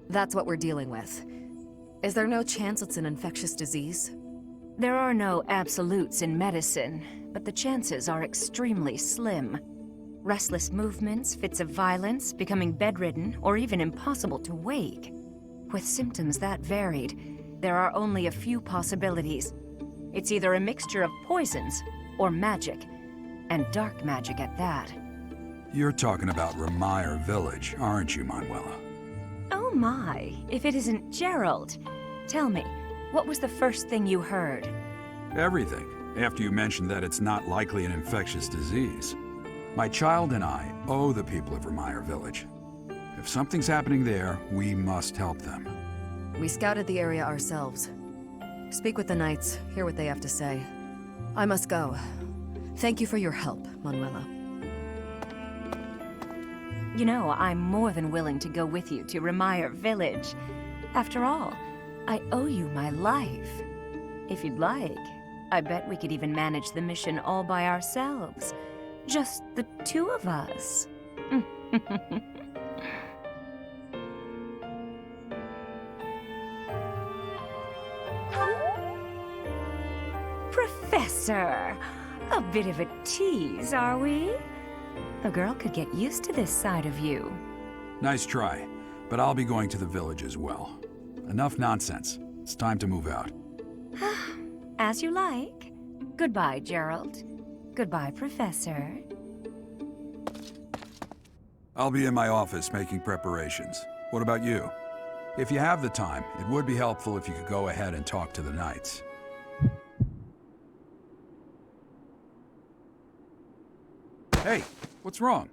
That's what we're dealing with. Is there no chance it's an infectious disease? There are no absolutes in medicine, but the chances are extremely slim. Restless movements, fits of violence, becoming bedridden, or even impossible to wake. With symptoms that varied, there are only a few possibilities. It's either a mixture of poisons or magic, and dark magic at that. You're talking about Remire Village, aren't you, Manuela? Oh my, if it isn't Gerald. Tell me, what was the first thing you heard? Everything, after you mentioned that it's not likely an infectious disease. My child and I owe the people of Remire Village. If something's happening there, we must help them. We scouted the area ourselves. Speak with the knights, hear what they have to say. I must go. Thank you for your help, Manuela. You know, I'm more than willing to go with you to Remire Village. After all, I owe you my life. If you'd like, I bet we could even manage the mission all by ourselves. Just the two of us. Professor! A bit of a tease, are we? A girl could get used to this side of you. Nice try, but I'll be going to the village as well. Enough nonsense. It's time to move out. As you like. Goodbye, Gerald. Goodbye, Professor. I'll be in my office making preparations. What about you? If you have the time, it would be helpful if you could go ahead and talk to the knights. Hey, what's wrong?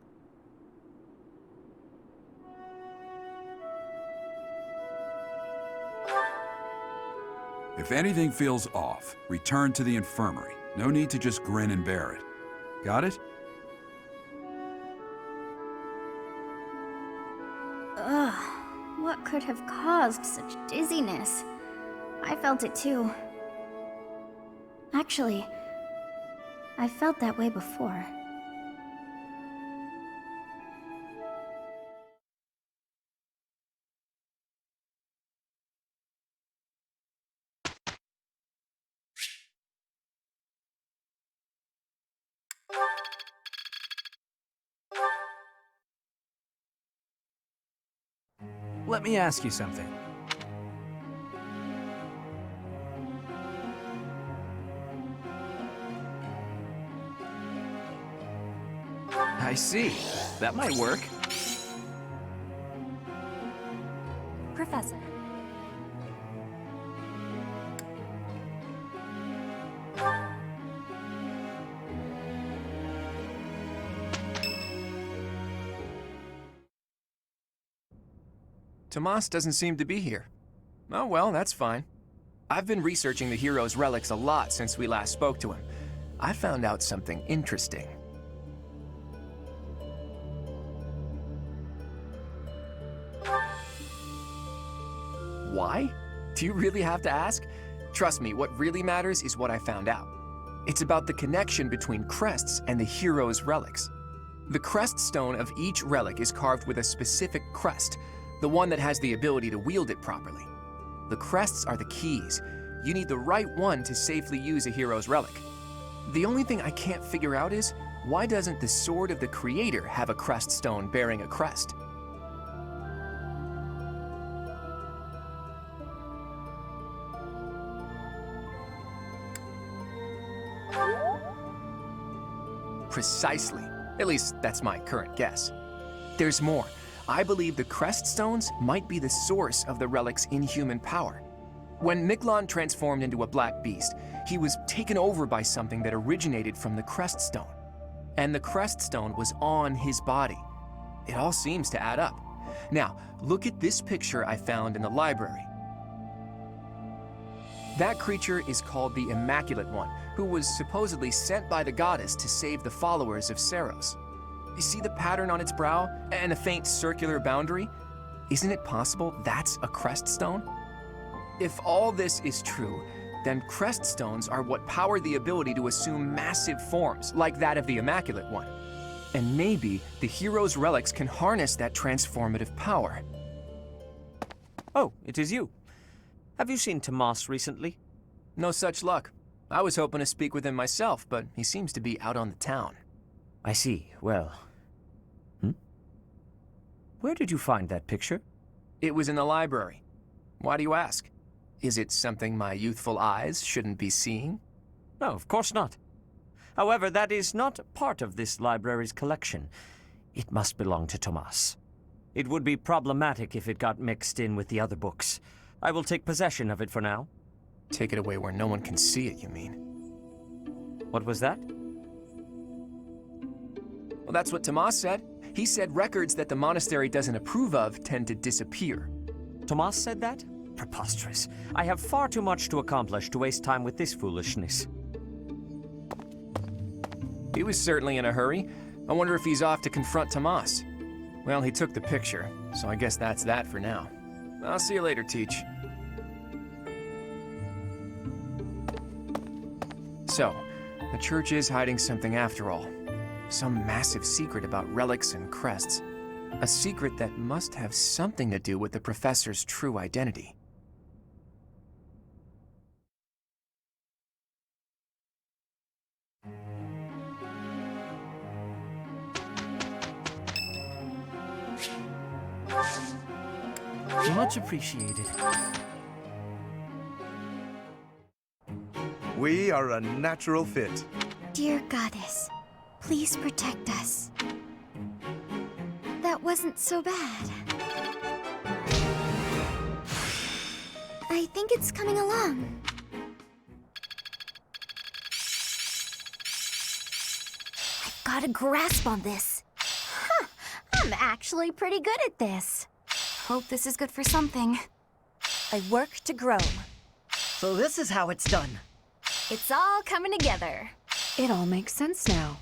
If anything feels off, return to the infirmary. No need to just grin and bear it. Got it? Ugh, what could have caused such dizziness? I felt it too. Actually, I felt that way before. Let me ask you something. I see. That might work. Professor. Tomas doesn't seem to be here. Oh well, that's fine. I've been researching the hero's relics a lot since we last spoke to him. I found out something interesting. Why? Do you really have to ask? Trust me, what really matters is what I found out. It's about the connection between crests and the hero's relics. The crest stone of each relic is carved with a specific crest, the one that has the ability to wield it properly. The crests are the keys. You need the right one to safely use a hero's relic. The only thing I can't figure out is, why doesn't the Sword of the Creator have a crest stone bearing a crest? Precisely. At least, that's my current guess. There's more. I believe the crest stones might be the source of the relic's inhuman power. When Miklon transformed into a black beast, he was taken over by something that originated from the crest stone. And the crest stone was on his body. It all seems to add up. Now, look at this picture I found in the library. That creature is called the Immaculate One, who was supposedly sent by the goddess to save the followers of Saros. You see the pattern on its brow and a faint circular boundary? Isn't it possible that's a crest stone? If all this is true, then crest stones are what power the ability to assume massive forms, like that of the Immaculate One. And maybe the hero's relics can harness that transformative power. Oh, it is you. Have you seen Tomas recently? No such luck. I was hoping to speak with him myself, but he seems to be out on the town. I see. Well... Where did you find that picture? It was in the library. Why do you ask? Is it something my youthful eyes shouldn't be seeing? No, of course not. However, that is not part of this library's collection. It must belong to Tomas. It would be problematic if it got mixed in with the other books. I will take possession of it for now. Take it away where no one can see it, you mean? What was that? Well, that's what Tomas said. He said records that the monastery doesn't approve of tend to disappear. Tomas said that? Preposterous. I have far too much to accomplish to waste time with this foolishness. He was certainly in a hurry. I wonder if he's off to confront Tomas. Well, he took the picture, so I guess that's that for now. I'll see you later, Teach. So, the church is hiding something after all. Some massive secret about relics and crests. A secret that must have something to do with the professor's true identity. Much appreciated. We are a natural fit. Dear Goddess, please protect us. That wasn't so bad. I think it's coming along. I've got a grasp on this. Huh, I'm actually pretty good at this. Hope this is good for something. I work to grow. So this is how it's done. It's all coming together. It all makes sense now.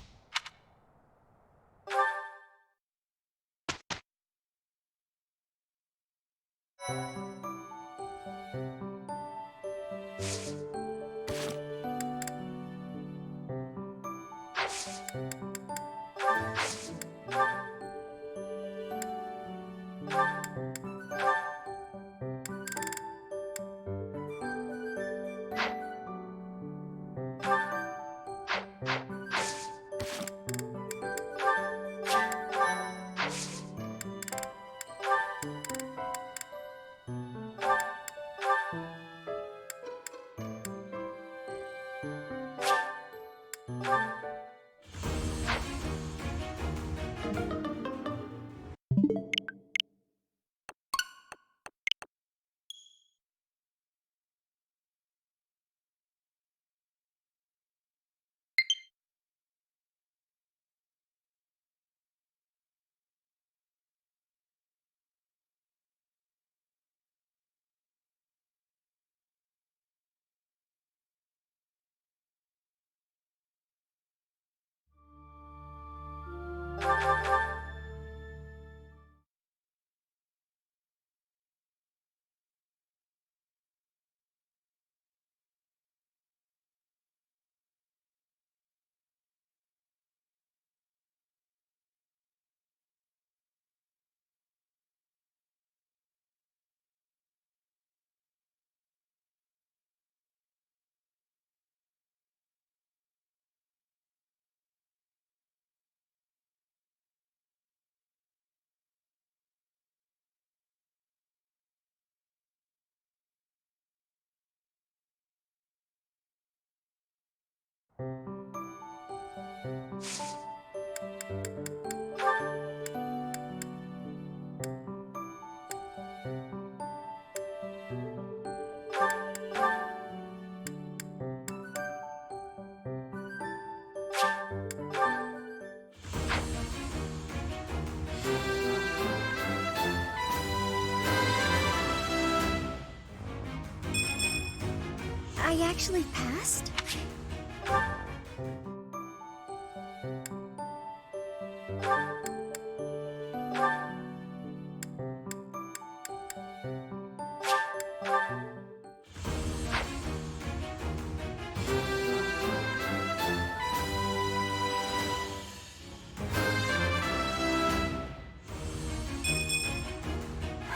I actually passed?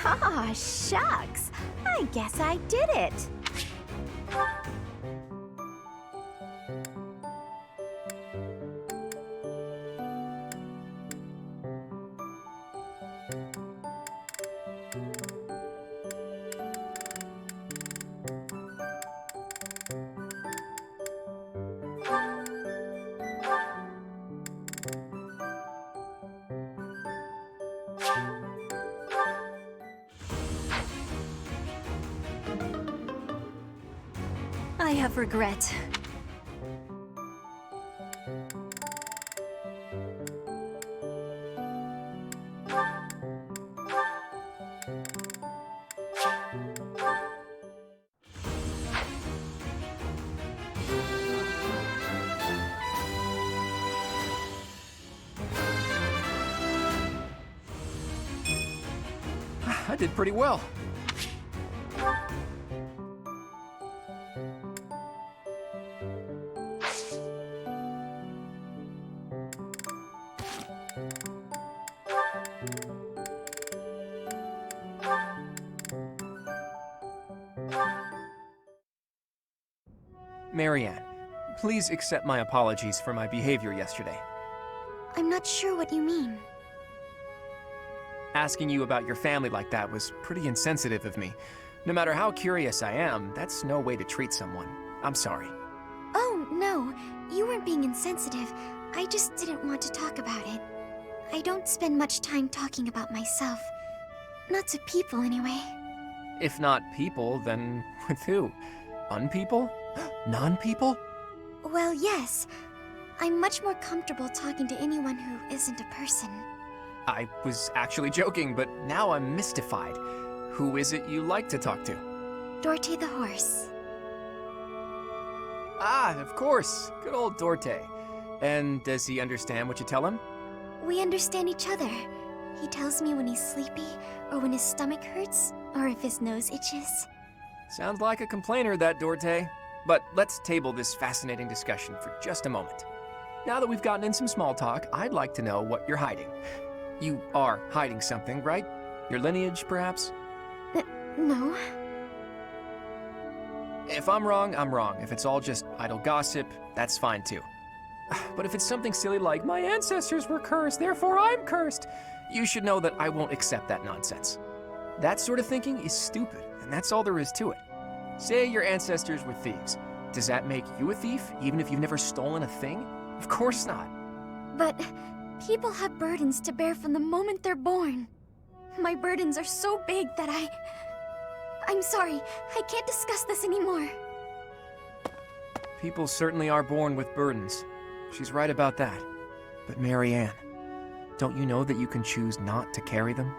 Aw, shucks. I guess I did it. I have regret. I did pretty well. Marianne, please accept my apologies for my behavior yesterday. I'm not sure what you mean. Asking you about your family like that was pretty insensitive of me. No matter how curious I am, that's no way to treat someone. I'm sorry. Oh, no. You weren't being insensitive. I just didn't want to talk about it. I don't spend much time talking about myself. Not to people, anyway. If not people, then with who? Unpeople? Non-people? Well, yes. I'm much more comfortable talking to anyone who isn't a person. I was actually joking, but now I'm mystified. Who is it you like to talk to? Dorothy the horse. Ah, of course. Good old Dorte. And does he understand what you tell him? We understand each other. He tells me when he's sleepy, or when his stomach hurts, or if his nose itches. Sounds like a complainer, that Dorte. But let's table this fascinating discussion for just a moment. Now that we've gotten in some small talk, I'd like to know what you're hiding. You are hiding something, right? Your lineage, perhaps? No. If I'm wrong, I'm wrong. If it's all just idle gossip, that's fine too. But if it's something silly like, my ancestors were cursed, therefore I'm cursed, you should know that I won't accept that nonsense. That sort of thinking is stupid, and that's all there is to it. Say your ancestors were thieves. Does that make you a thief, even if you've never stolen a thing? Of course not. But people have burdens to bear from the moment they're born. My burdens are so big that I'm sorry, I can't discuss this anymore. People certainly are born with burdens. She's right about that. But Marianne, don't you know that you can choose not to carry them?